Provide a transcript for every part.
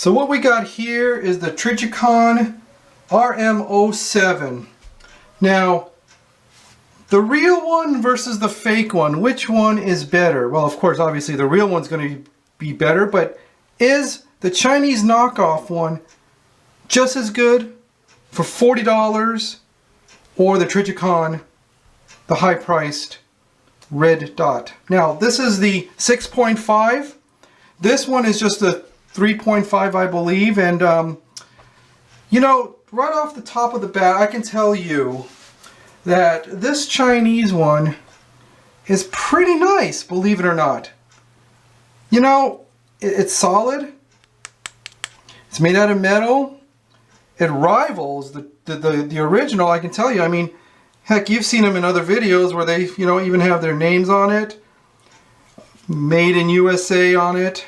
So what we got here is the Trijicon RM07. Now, the real one versus the fake one, which one is better? Well, of course, obviously the real one's going to be better, but is the Chinese knockoff one just as good for $40, or the Trijicon, the high-priced red dot? Now, this is the 6.5. This one is just a 3.5, I believe, and you know, right off the top of the bat, I can tell you that this Chinese one is pretty nice, believe it or not. You know, it's solid. It's made out of metal. It rivals the original, I can tell you. I mean, heck, you've seen them in other videos where they, you know, even have their names on it. Made in USA on it.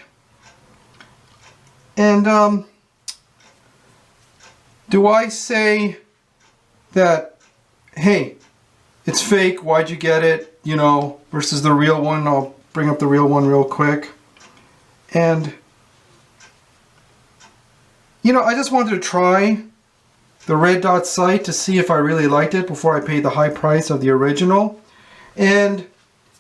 And do I say that, hey, it's fake, why'd you get it, you know, versus the real one? I'll bring up the real one real quick. And, you know, I just wanted to try the red dot sight to see if I really liked it before I paid the high price of the original. And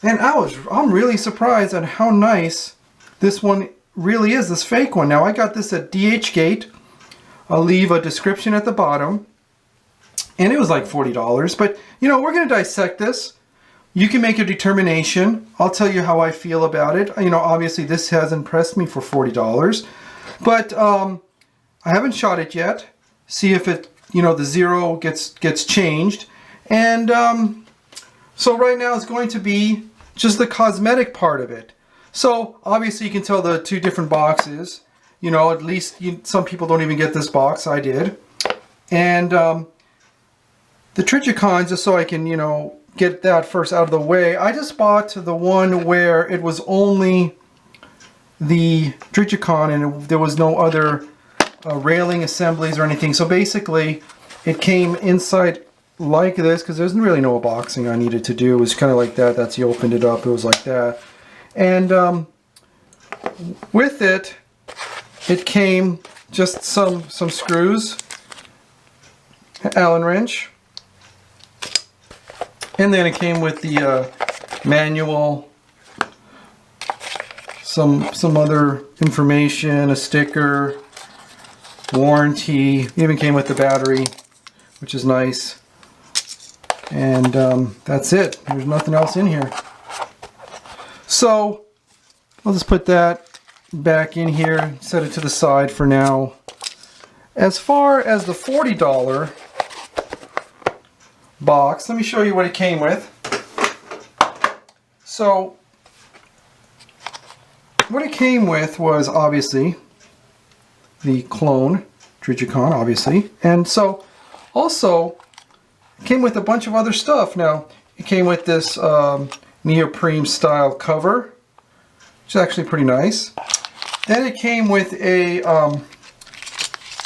I'm really surprised at how nice this one really is, this fake one. Now, I got this at DHGate. I'll leave a description at the bottom. And it was like $40. But, you know, we're going to dissect this. You can make a determination. I'll tell you how I feel about it. You know, obviously this has impressed me for $40. But I haven't shot it yet. See if it, you know, the zero gets changed. And so right now it's going to be just the cosmetic part of it. So obviously you can tell the two different boxes. You know, at least some people don't even get this box. I did. And the Trijicon, just so I can, you know, get that first out of the way, I just bought the one where it was only the Trijicon and there was no other railing assemblies or anything. So basically it came inside like this, because there's really no boxing I needed to do. It was kind of like that. That's, you opened it up, it was like that. And with it, it came just some screws, Allen wrench, and then it came with the manual, some other information, a sticker, warranty. It even came with the battery, which is nice. And that's it. There's nothing else in here. So I'll just put that back in here, set it to the side for now. As far as the $40 box, let me show you what it came with. So what it came with was obviously the clone Trijicon, obviously, and so also it came with a bunch of other stuff. Now it came with this neoprene style cover, which is actually pretty nice. Then it came with a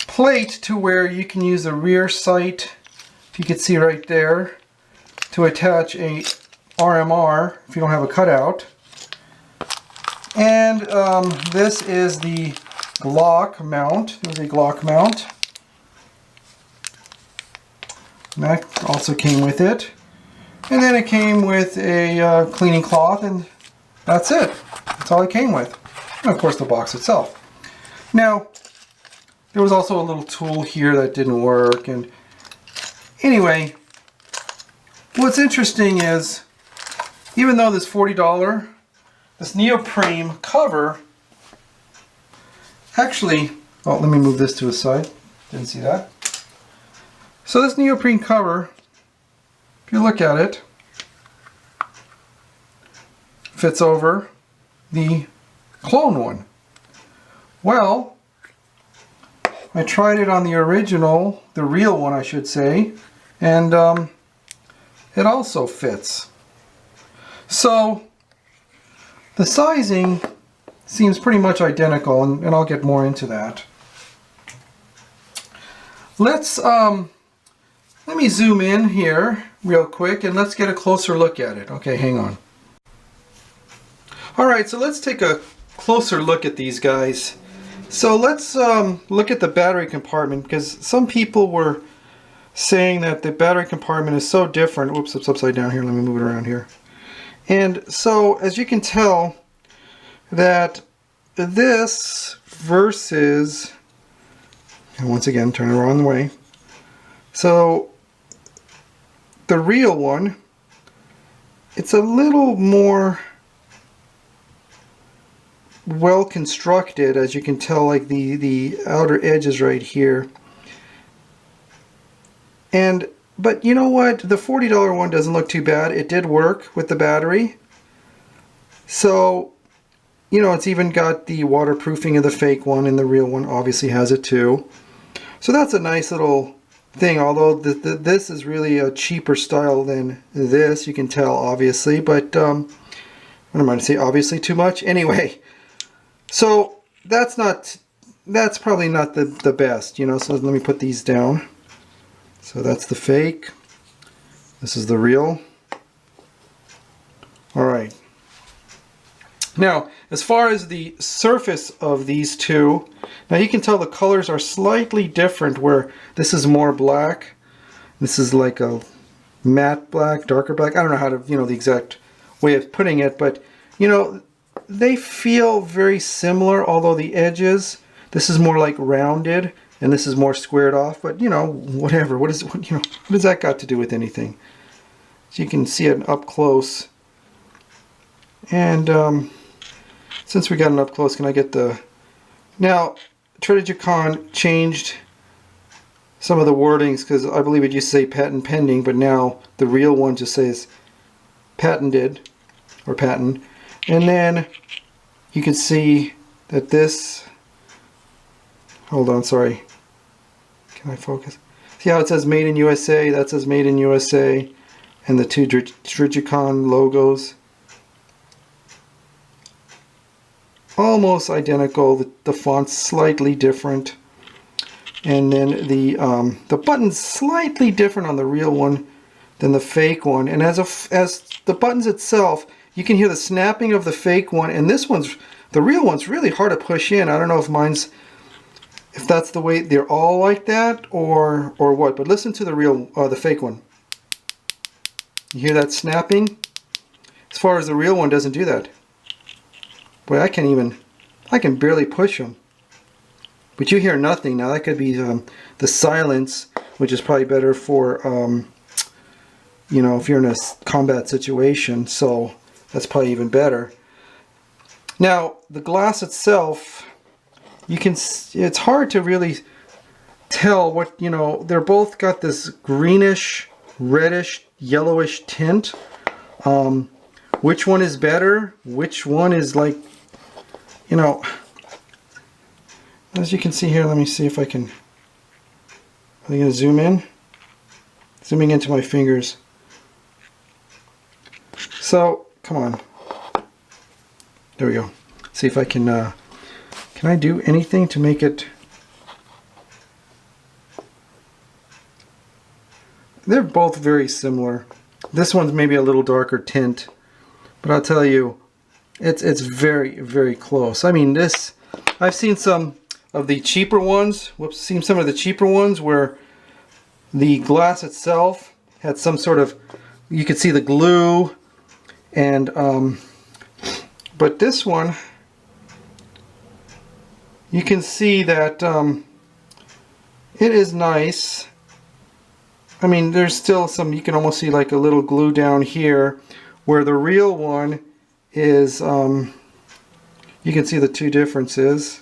plate to where you can use a rear sight, if you can see right there, to attach a RMR if you don't have a cutout. And this is the Glock mount. There's a Glock mount. And that also came with it. And then it came with a cleaning cloth, and that's it. That's all it came with. And of course the box itself. Now, there was also a little tool here that didn't work. And anyway, what's interesting is, even though this $40, this neoprene cover, actually, oh, let me move this to the side. Didn't see that. So this neoprene cover, if you look at it, fits over the clone one. Well, I tried it on the original, the real one I should say, and it also fits. So the sizing seems pretty much identical, and I'll get more into that. Let me zoom in here real quick and let's get a closer look at it. Okay, hang on. Alright, so let's take a closer look at these guys. So let's look at the battery compartment, because some people were saying that the battery compartment is so different. Whoops, it's upside down here. Let me move it around here. And so as you can tell, that this versus, and once again turn it the wrong way, so the real one, it's a little more well constructed, as you can tell, like the outer edges right here. But you know what, the $40 one doesn't look too bad. It did work with the battery. So, you know, it's even got the waterproofing of the fake one, and the real one obviously has it too. So that's a nice little thing, although this is really a cheaper style than this, you can tell, obviously. But what am I to say, obviously too much? Anyway, so that's probably not the best, you know. So let me put these down. So that's the fake. This is the real. All right. Now, as far as the surface of these two, now you can tell the colors are slightly different, where this is more black. This is like a matte black, darker black. I don't know how to, you know, the exact way of putting it, but, you know, they feel very similar, although the edges, this is more like rounded, and this is more squared off, but, you know, whatever. What does that got to do with anything? So you can see it up close. And since we got it up close, can I get the... Now, Trijicon changed some of the wordings, because I believe it used to say patent pending, but now the real one just says patented, or patent. And then you can see that this... Hold on, sorry. Can I focus? See how it says Made in USA? That says Made in USA. And the two Trijicon logos. Almost identical. The font's slightly different. And then the button's slightly different on the real one than the fake one. And as the buttons itself, you can hear the snapping of the fake one. And this one's, the real one's really hard to push in. I don't know if mine's, if that's the way they're all like that, or what. But listen to the real, the fake one. You hear that snapping? As far as the real one doesn't do that. Boy, I can barely push them. But you hear nothing. Now that could be the silence, which is probably better for, you know, if you're in a combat situation. So that's probably even better. Now, the glass itself, you can, it's hard to really tell what, you know, they're both got this greenish, reddish, yellowish tint. Which one is better? Which one is like, you know, as you can see here, let me see if I can, I'm going to zoom in. Zooming into my fingers. So, come on. There we go. See if I can I do anything to make it... They're both very similar. This one's maybe a little darker tint, but I'll tell you, it's very, very close. I mean, this, I've seen some of the cheaper ones, seen some of the cheaper ones where the glass itself had some sort of, you could see the glue, and but this one, you can see that it is nice. I mean, there's still some, you can almost see like a little glue down here, where the real one is, you can see the two differences.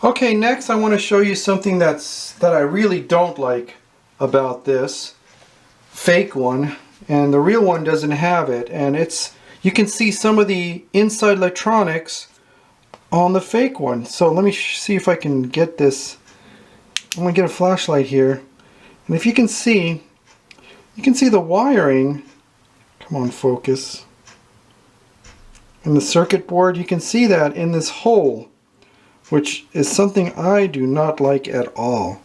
Okay, next I want to show you something that I really don't like about this fake one, and the real one doesn't have it, and it's, you can see some of the inside electronics on the fake one. So let me see if I can get this. I'm going to get a flashlight here, and if you can see the wiring. Come on, focus. In the circuit board, you can see that in this hole, which is something I do not like at all.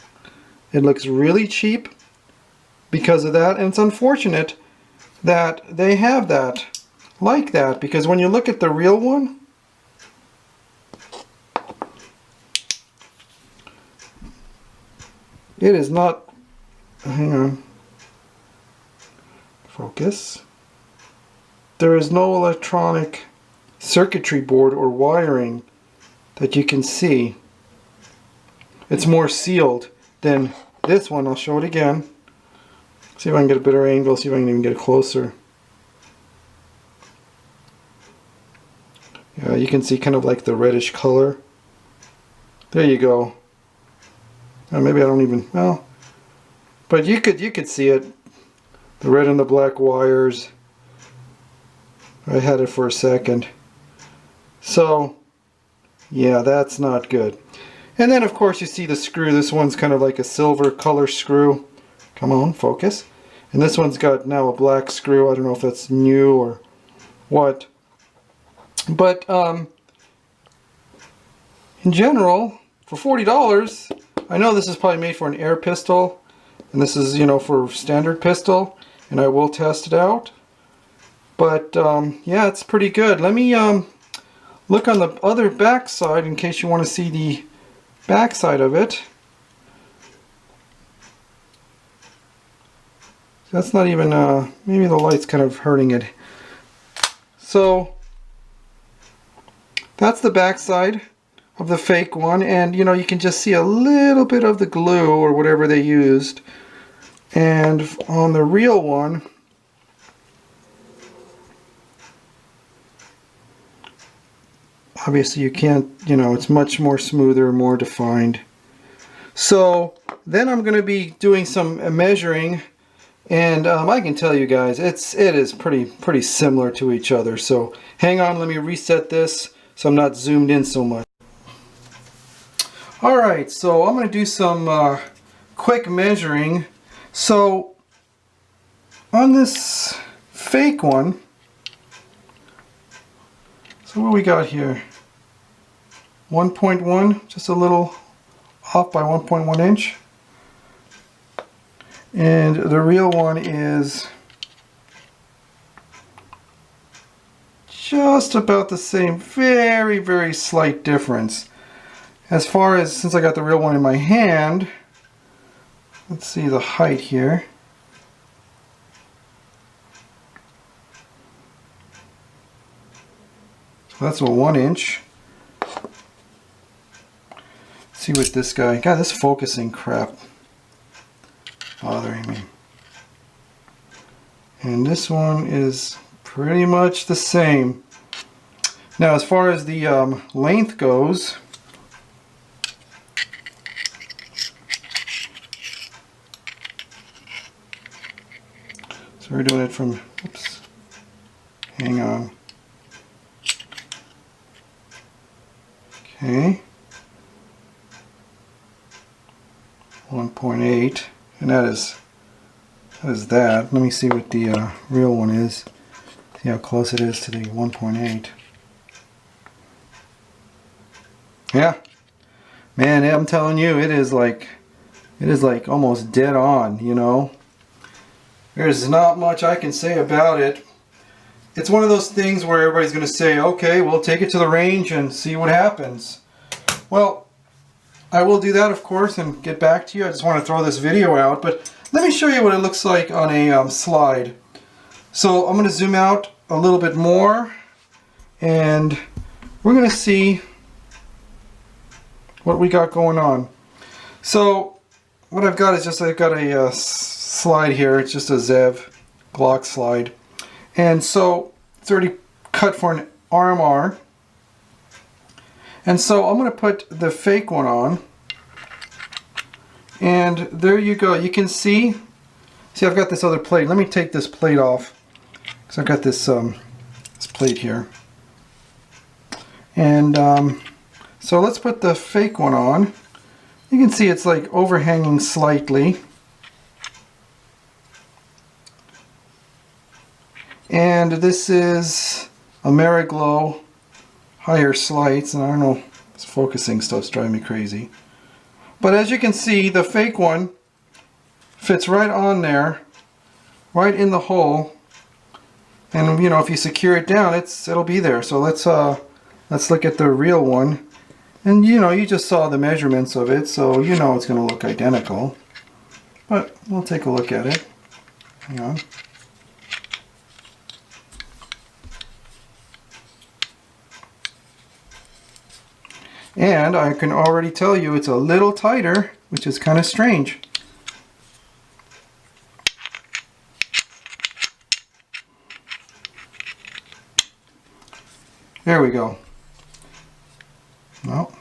It looks really cheap because of that, and it's unfortunate that they have that like that, because when you look at the real one, it is not, hang on, focus. There is no electronic circuitry board or wiring that you can see. It's more sealed than this one. I'll show it again. See if I can get a better angle, see if I can even get it closer. Yeah, you can see kind of like the reddish color. There you go. Maybe I don't even, well, but you could see it. The red and the black wires. I had it for a second. So, yeah, that's not good. And then of course you see the screw. This one's kind of like a silver color screw. Come on, focus. And this one's got now a black screw. I don't know if that's new or what. But in general, for $40, I know this is probably made for an air pistol. And this is, you know, for standard pistol. And I will test it out. But yeah, it's pretty good. Let me look on the other back side in case you want to see the back side of it. That's not even, maybe the light's kind of hurting it. So that's the back side of the fake one, and you know, you can just see a little bit of the glue or whatever they used. And on the real one, obviously you can't, you know, it's much more smoother, more defined. So then I'm going to be doing some measuring, and I can tell you guys, it is pretty similar to each other. So hang on, let me reset this so I'm not zoomed in so much. Alright, so I'm going to do some quick measuring. So on this fake one, so what we got here? 1.1, just a little off by 1.1 inch. And the real one is just about the same, very slight difference. As far as, since I got the real one in my hand, let's see the height here. So that's a 1 inch. Let's see what this guy, God, this focusing crap bothering me. And this one is pretty much the same. Now as far as the length goes, so we're doing it from, oops, hang on. Okay, 1.8, and that is that. Let me see what the real one is. See how close it is to the 1.8. Yeah, man, I'm telling you, it is like almost dead on, you know. There's not much I can say about it. It's one of those things where everybody's going to say, okay, we'll take it to the range and see what happens. Well, I will do that, of course, and get back to you. I just want to throw this video out, but let me show you what it looks like on a slide. So I'm going to zoom out a little bit more, and we're going to see what we got going on. So what I've got is just, I've got a slide here. It's just a Zev Glock slide. And so it's already cut for an RMR. And so I'm going to put the fake one on. And there you go. You can see I've got this other plate. Let me take this plate off, because I've got this plate here. And so let's put the fake one on. You can see it's like overhanging slightly. And this is a Mariglow higher slights, and I don't know, this focusing stuff's driving me crazy. But as you can see, the fake one fits right on there, right in the hole, And you know, if you secure it down, it'll be there. So let's look at the real one. And you know, you just saw the measurements of it, so you know it's going to look identical. But we'll take a look at it. Hang on. And I can already tell you it's a little tighter, which is kind of strange. There we go. Well,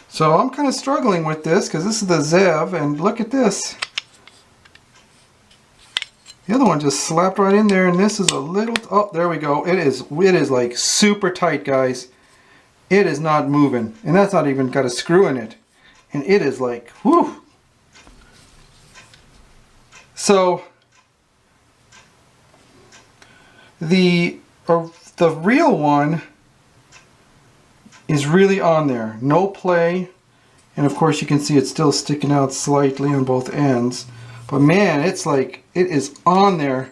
so I'm kind of struggling with this because this is the Zev, and look at this. The other one just slapped right in there, and this is a little, oh, there we go. It is like super tight, guys. It is not moving, and that's not even got a screw in it. And it is like, whew. So the real one is really on there, no play, and of course you can see it's still sticking out slightly on both ends, but man, it's like it is on there.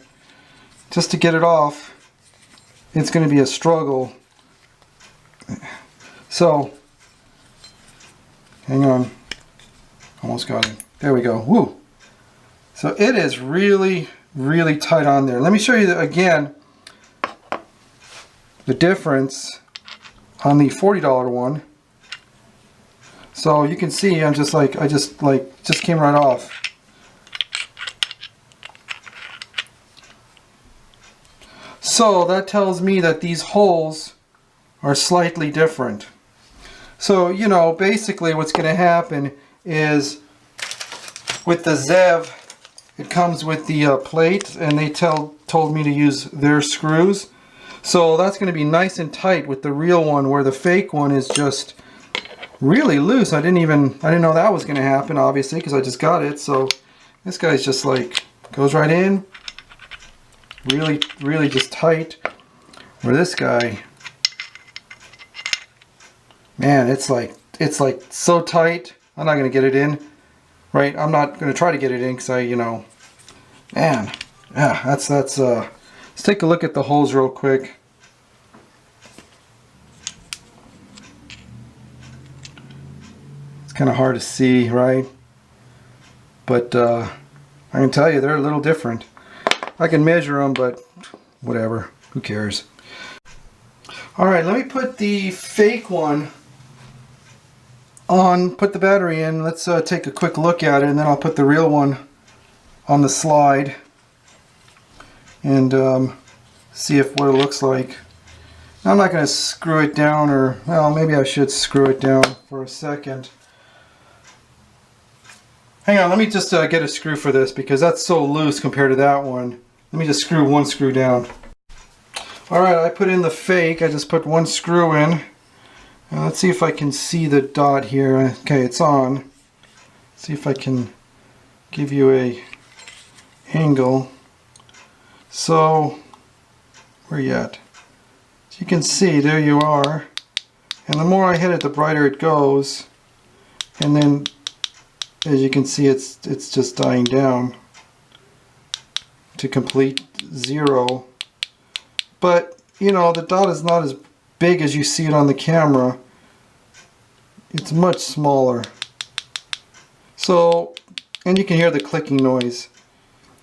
Just to get it off, it's going to be a struggle. So hang on, almost got it. There we go. Woo! So it is really tight on there. Let me show you again the difference on the $40 one. So you can see I just came right off. So that tells me that these holes are slightly different. So you know, basically what's going to happen is with the Zev, it comes with the plate, and they told me to use their screws. So that's going to be nice and tight with the real one, where the fake one is just really loose. I didn't know that was going to happen, obviously, because I just got it. So this guy's just like goes right in, really just tight. Where this guy, man, it's like so tight. I'm not going to get it in, right? I'm not going to try to get it in because man, yeah, that's let's take a look at the holes real quick. It's kind of hard to see, right? But I can tell you they're a little different. I can measure them, but whatever, who cares? Alright, let me put the fake one on, put the battery in. Let's take a quick look at it, and then I'll put the real one on the slide and see what it looks like. Now, I'm not going to screw it down, or well, maybe I should screw it down for a second. Hang on, let me just get a screw for this because that's so loose compared to that one. Let me just screw one screw down. Alright, I put in the fake. I just put one screw in. Let's see if I can see the dot here. Okay, it's on. Let's see if I can give you a angle. So, where you at? So you can see, there you are. And the more I hit it, the brighter it goes. And then, as you can see, it's just dying down to complete 0. But, you know, the dot is not as big as you see it on the camera. It's much smaller. So, and you can hear the clicking noise.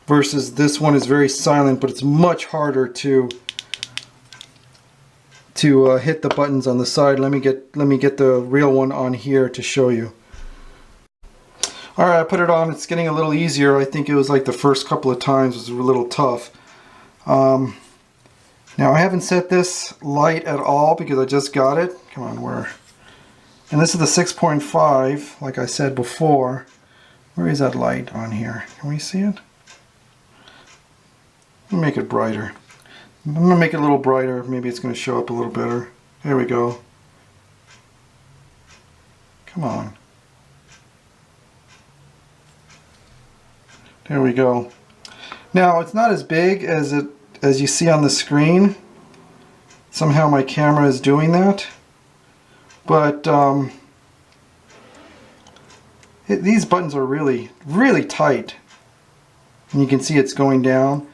Versus this one is very silent, but it's much harder to hit the buttons on the side. Let me get the real one on here to show you. Alright, I put it on. It's getting a little easier. I think it was like the first couple of times was a little tough. Now I haven't set this light at all because I just got it. Come on, where? And this is the 6.5, like I said before. Where is that light on here? Can we see it? Let me make it brighter. I'm going to make it a little brighter. Maybe it's going to show up a little better. There we go. Come on. There we go. Now it's not as big as you see on the screen. Somehow my camera is doing that. But these buttons are really tight. And you can see it's going down.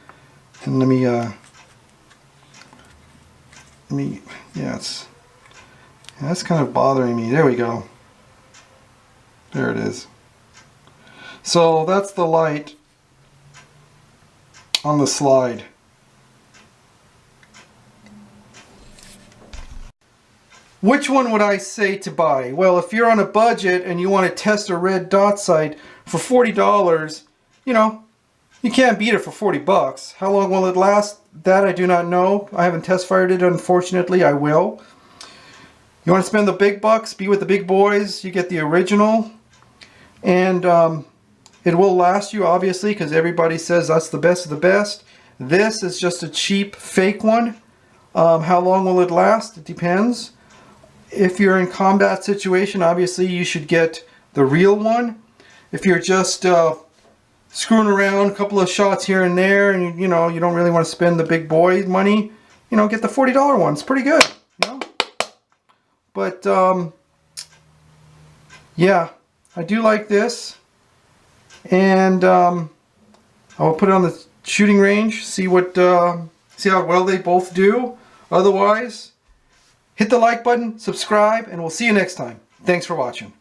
And let me, yeah, that's kind of bothering me. There we go. There it is. So that's the light on the slide. Which one would I say to buy? Well, if you're on a budget and you want to test a red dot sight for $40, you know, you can't beat it for 40 bucks. How long will it last? That I do not know. I haven't test fired it, unfortunately. I will. You want to spend the big bucks, be with the big boys, you get the original. And it will last you, obviously, because everybody says that's the best of the best. This is just a cheap fake one. How long will it last? It depends. If you're in combat situation, obviously you should get the real one. If you're just screwing around, a couple of shots here and there, and you know you don't really want to spend the big boy money, you know, get the $40 one. It's pretty good, you know. But yeah, I do like this, and I will put it on the shooting range, see how well they both do. Otherwise, hit the like button, subscribe, and we'll see you next time. Thanks for watching.